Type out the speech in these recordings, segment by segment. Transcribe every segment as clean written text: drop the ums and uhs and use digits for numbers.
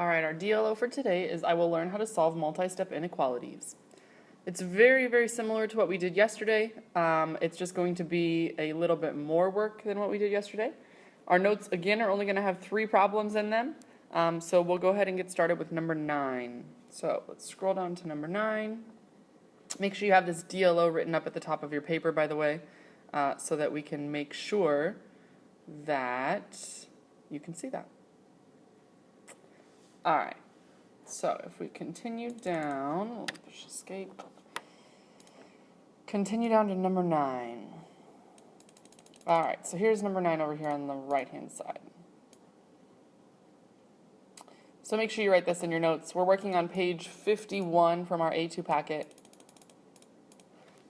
Alright, our DLO for today is I will learn how to solve multi-step inequalities. It's very, very similar to what we did yesterday. It's just going to be a little bit more work than what we did yesterday. Our notes, again, are only going to have 3 problems in them. So we'll go ahead and get started with number 9. So let's scroll down to number 9. Make sure you have this DLO written up at the top of your paper, by the way, so that we can make sure that you can see that. Alright, so if we continue down, we'll push escape. Continue down to number 9. Alright, so here's number 9 over here on the right-hand side. So make sure you write this in your notes. We're working on page 51 from our A2 packet.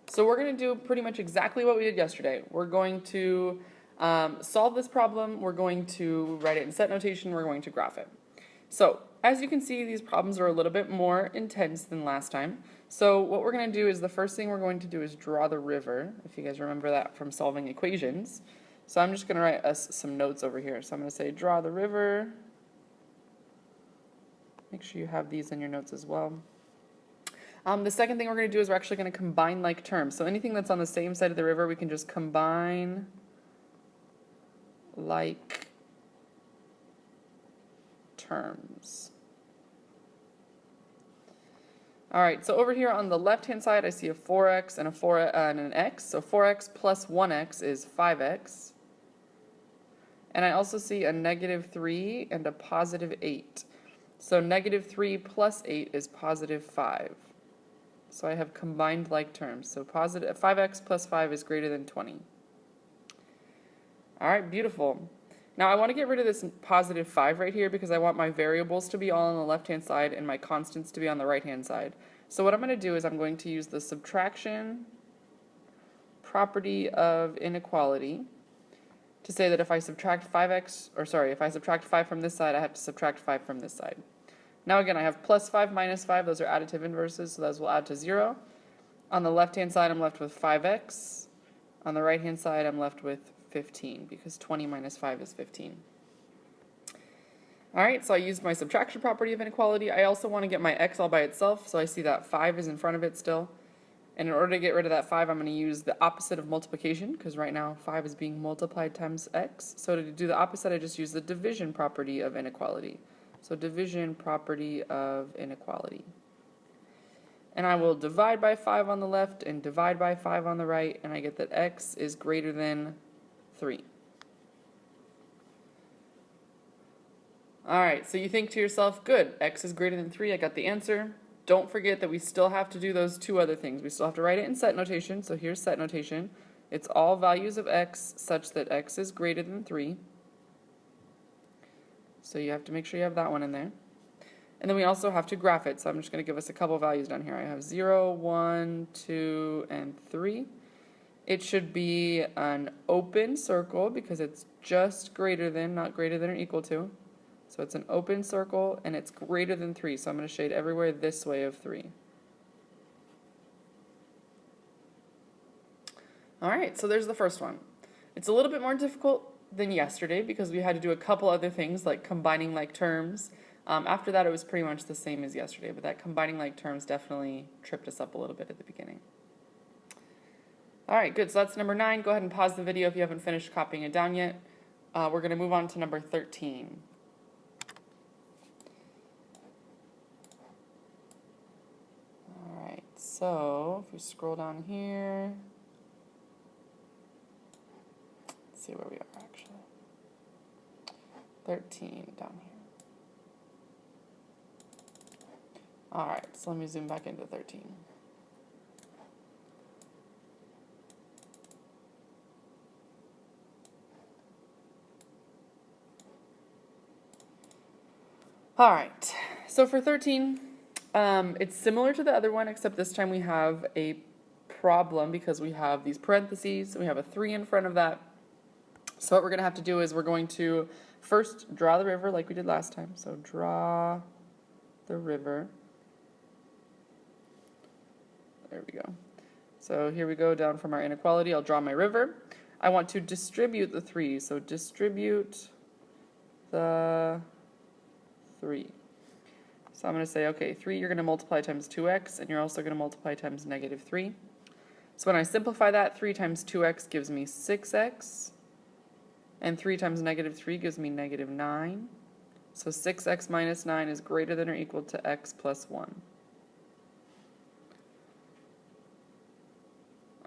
So we're going to do pretty much exactly what we did yesterday. We're going to solve this problem. We're going to write it in set notation. We're going to graph it. So, as you can see, these problems are a little bit more intense than last time. So what we're going to do is the first thing we're going to do is draw the river, if you guys remember that from solving equations. So I'm just going to write us some notes over here. So I'm going to say draw the river. Make sure you have these in your notes as well. The second thing we're going to do is we're actually going to combine like terms. So anything that's on the same side of the river, we can just combine like terms. Alright, so over here on the left-hand side, I see a 4x and an x. So 4x plus 1x is 5x. And I also see a negative 3 and a positive 8. So negative 3 plus 8 is positive 5. So I have combined like terms. So positive 5x plus 5 is greater than 20. Alright, beautiful. Now I want to get rid of this positive 5 right here because I want my variables to be all on the left-hand side and my constants to be on the right-hand side. So what I'm going to do is I'm going to use the subtraction property of inequality to say that if I subtract 5 from this side, I have to subtract 5 from this side. Now again, I have plus 5 minus 5. Those are additive inverses, so those will add to 0. On the left-hand side, I'm left with 5x. On the right-hand side, I'm left with 15 because 20 minus 5 is 15. Alright, so I used my subtraction property of inequality. I also want to get my x all by itself, so I see that 5 is in front of it still. And in order to get rid of that 5, I'm going to use the opposite of multiplication because right now 5 is being multiplied times x. So to do the opposite, I just use the division property of inequality. So division property of inequality. And I will divide by 5 on the left and divide by 5 on the right, and I get that x is greater than 3. Alright, so you think to yourself, good, x is greater than 3, I got the answer. Don't forget that we still have to do those 2 other things. We still have to write it in set notation, so here's set notation. It's all values of x such that x is greater than 3. So you have to make sure you have that one in there. And then we also have to graph it, so I'm just going to give us a couple values down here. I have 0, 1, 2, and 3. It should be an open circle because it's just greater than, not greater than or equal to. So it's an open circle and it's greater than 3. So I'm going to shade everywhere this way of 3. Alright, so there's the first one. It's a little bit more difficult than yesterday because we had to do a couple other things like combining like terms. After that it was pretty much the same as yesterday, but that combining like terms definitely tripped us up a little bit at the beginning. Alright, good. So that's number 9. Go ahead and pause the video if you haven't finished copying it down yet. We're going to move on to number 13. Alright, so if we scroll down here, let's see where we are actually. 13 down here. Alright, so let me zoom back into 13. Alright, so for 13, it's similar to the other one, except this time we have a problem because we have these parentheses, and we have a 3 in front of that. So what we're going to have to do is we're going to first draw the river like we did last time. So draw the river. There we go. So here we go down from our inequality. I'll draw my river. I want to distribute the 3, so distribute the 3. So I'm going to say, okay, 3 you're going to multiply times 2x, and you're also going to multiply times negative 3. So when I simplify that, 3 times 2x gives me 6x, and 3 times negative 3 gives me negative 9. So 6x minus 9 is greater than or equal to x plus 1.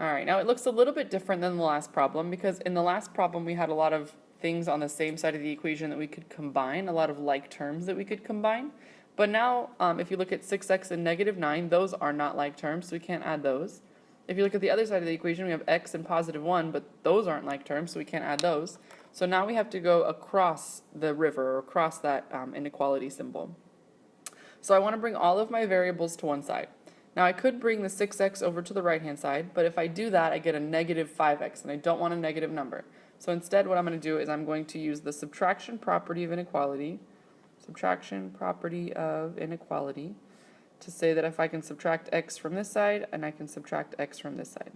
Alright, now it looks a little bit different than the last problem, because in the last problem we had a lot of things on the same side of the equation that we could combine, a lot of like terms that we could combine. But now, if you look at 6x and negative 9, those are not like terms, so we can't add those. If you look at the other side of the equation, we have x and positive 1, but those aren't like terms, so we can't add those. So now we have to go across the river, or across that inequality symbol. So I want to bring all of my variables to one side. Now I could bring the 6x over to the right-hand side, but if I do that, I get a negative 5x, and I don't want a negative number. So instead, what I'm going to do is I'm going to use the subtraction property of inequality, to say that if I can subtract x from this side, and I can subtract x from this side.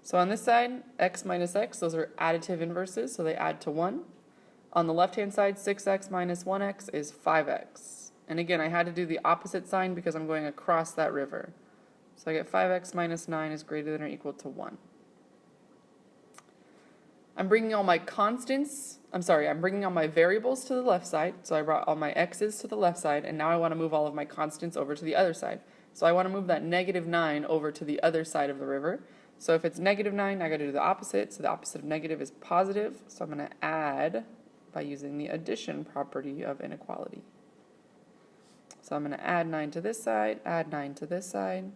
So on this side, x minus x, those are additive inverses, so they add to 1. On the left-hand side, 6x minus 1x is 5x. And again, I had to do the opposite sign because I'm going across that river. So I get 5x minus 9 is greater than or equal to 1. I'm bringing all my variables to the left side, so I brought all my x's to the left side, and now I want to move all of my constants over to the other side. So I want to move that negative 9 over to the other side of the river. So if it's negative 9, I got to do the opposite, so the opposite of negative is positive, so I'm going to add by using the addition property of inequality. So I'm going to add 9 to this side, add 9 to this side.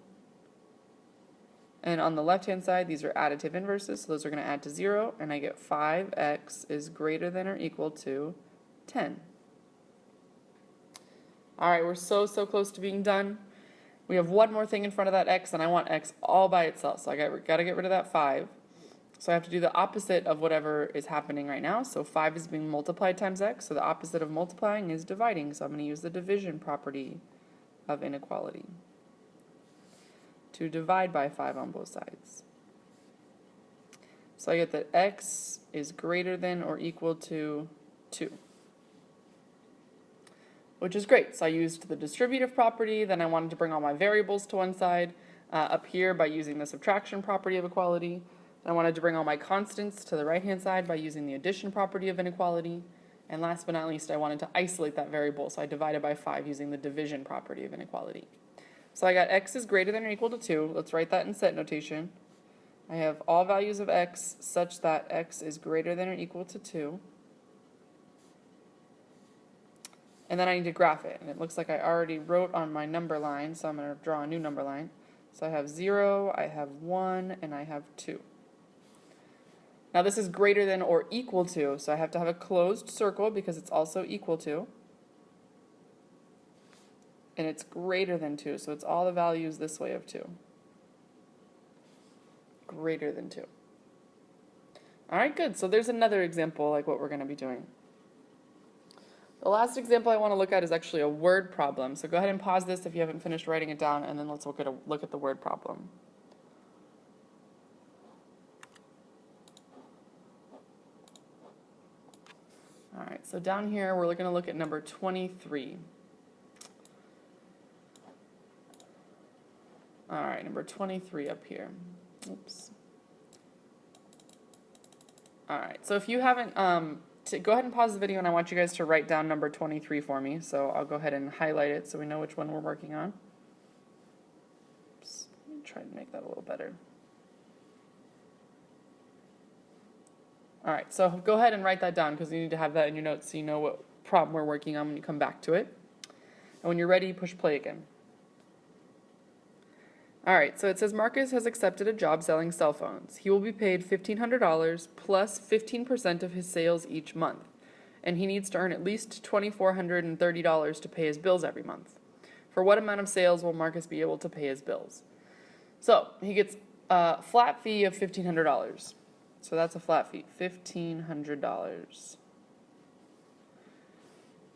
And on the left-hand side, these are additive inverses, so those are going to add to 0, and I get 5x is greater than or equal to 10. Alright, we're so close to being done. We have one more thing in front of that x, and I want x all by itself, so I got to get rid of that 5. So I have to do the opposite of whatever is happening right now. So 5 is being multiplied times x, so the opposite of multiplying is dividing, so I'm going to use the division property of inequality to divide by 5 on both sides. So I get that x is greater than or equal to 2, which is great. So I used the distributive property, then I wanted to bring all my variables to one side, up here by using the subtraction property of equality. I wanted to bring all my constants to the right-hand side by using the addition property of inequality. And last but not least, I wanted to isolate that variable, so I divided by 5 using the division property of inequality. So I got x is greater than or equal to 2. Let's write that in set notation. I have all values of x such that x is greater than or equal to 2. And then I need to graph it. And it looks like I already wrote on my number line, so I'm going to draw a new number line. So I have 0, I have 1, and I have 2. Now this is greater than or equal to, so I have to have a closed circle because it's also equal to. And it's greater than 2, so it's all the values this way of 2. Greater than 2. Alright, good. So there's another example like what we're going to be doing. The last example I want to look at is actually a word problem. So go ahead and pause this if you haven't finished writing it down, and then let's look at the word problem. Alright, so down here we're going to look at number 23. Alright, number 23 up here. Oops. Alright, so if you haven't, go ahead and pause the video, and I want you guys to write down number 23 for me. So I'll go ahead and highlight it so we know which one we're working on. Oops. Let me try to make that a little better. Alright, so go ahead and write that down because you need to have that in your notes so you know what problem we're working on when you come back to it. And when you're ready, push play again. Alright, so it says Marcus has accepted a job selling cell phones. He will be paid $1,500 plus 15% of his sales each month, and he needs to earn at least $2,430 to pay his bills every month. For what amount of sales will Marcus be able to pay his bills? So, he gets a flat fee of $1,500. So that's a flat fee, $1,500.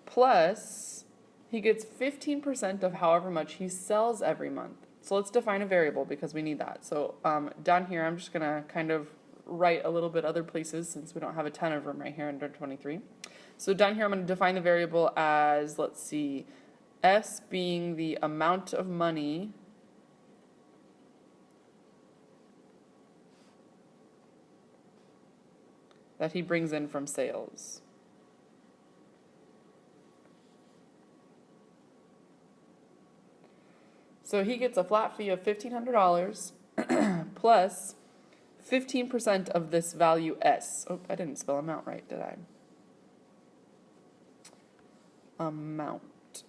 Plus, he gets 15% of however much he sells every month. So let's define a variable because we need that. So down here I'm just going to kind of write a little bit other places since we don't have a ton of room right here under 23. So down here I'm going to define the variable as, let's see, S being the amount of money that he brings in from sales. So he gets a flat fee of $1,500 plus 15% of this value S. Oh, I didn't spell amount right, did I? Amount.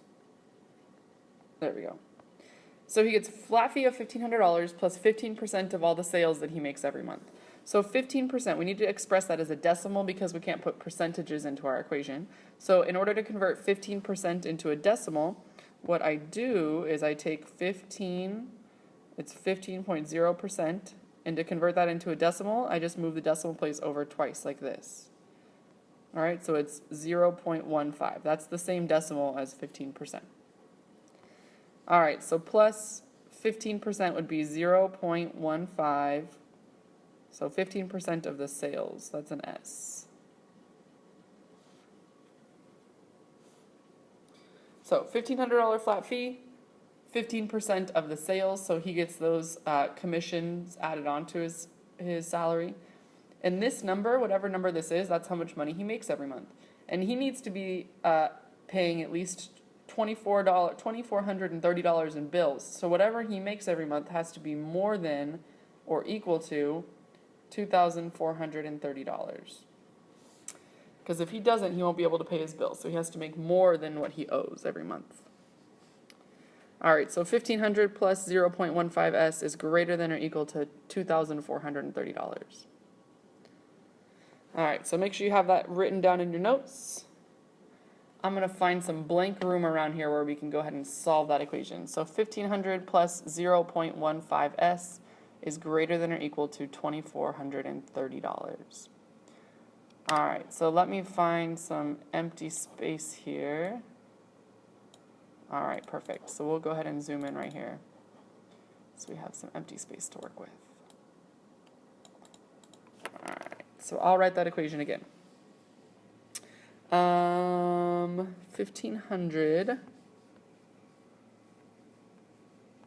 There we go. So he gets flat fee of $1,500 plus 15% of all the sales that he makes every month. So 15%, we need to express that as a decimal because we can't put percentages into our equation. So in order to convert 15% into a decimal, what I do is I take 15, it's 15.0%, and to convert that into a decimal, I just move the decimal place over twice like this. All right, so it's 0.15. That's the same decimal as 15%. All right, so plus 15% would be 0.15. So 15% of the sales, that's an S. So $1,500 flat fee, 15% of the sales, so he gets those commissions added onto his salary. And this number, whatever number this is, that's how much money he makes every month. And he needs to be paying at least $2,430 in bills. So whatever he makes every month has to be more than or equal to $2,430. Because if he doesn't, he won't be able to pay his bills. So he has to make more than what he owes every month. All right, so 1,500 plus 0.15S is greater than or equal to $2,430. All right, so make sure you have that written down in your notes. I'm going to find some blank room around here where we can go ahead and solve that equation. So 1,500 plus 0.15S is greater than or equal to $2,430. All right, so let me find some empty space here. All right, perfect. So we'll go ahead and zoom in right here. So we have some empty space to work with. All right, so I'll write that equation again. 1,500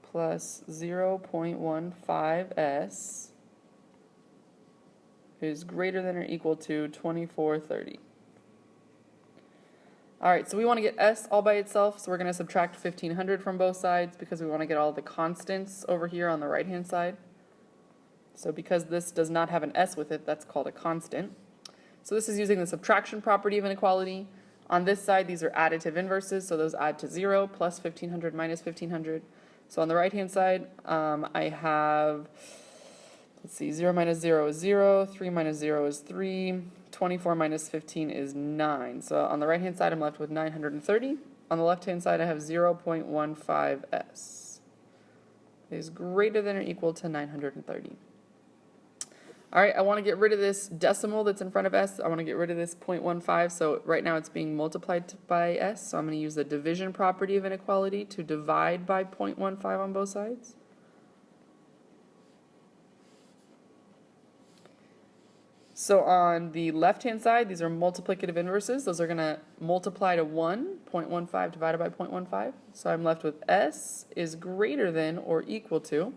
plus 0.15S is greater than or equal to 2,430. All right, so we want to get S all by itself, so we're going to subtract 1,500 from both sides because we want to get all the constants over here on the right-hand side. So because this does not have an S with it, that's called a constant. So this is using the subtraction property of inequality. On this side, these are additive inverses, so those add to 0, plus 1,500 minus 1,500. So on the right-hand side, I have, let's see, 0 minus 0 is 0, 3 minus 0 is 3, 24 minus 15 is 9. So on the right-hand side, I'm left with 930. On the left-hand side, I have 0.15S. It is greater than or equal to 930. All right, I want to get rid of this decimal that's in front of S. I want to get rid of this 0.15. So right now it's being multiplied by S. So I'm going to use the division property of inequality to divide by 0.15 on both sides. So on the left-hand side, these are multiplicative inverses. Those are going to multiply to 1, 0.15 divided by 0.15. So I'm left with S is greater than or equal to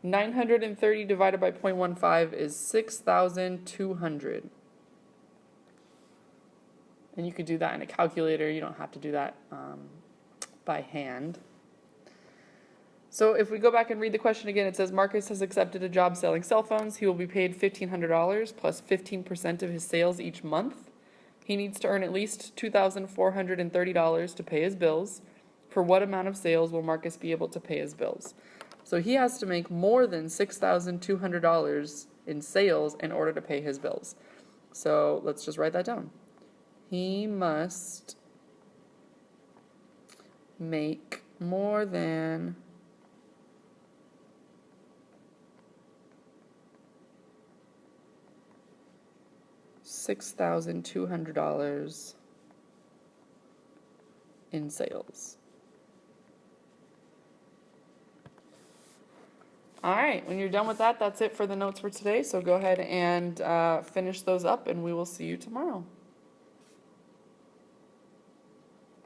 930 divided by 0.15 is 6,200. And you could do that in a calculator. You don't have to do that by hand. So if we go back and read the question again, it says Marcus has accepted a job selling cell phones. He will be paid $1,500 plus 15% of his sales each month. He needs to earn at least $2,430 to pay his bills. For what amount of sales will Marcus be able to pay his bills? So he has to make more than $6,200 in sales in order to pay his bills. So let's just write that down. He must make more than $6,200 in sales. All right, when you're done with that, that's it for the notes for today. So go ahead and finish those up, and we will see you tomorrow.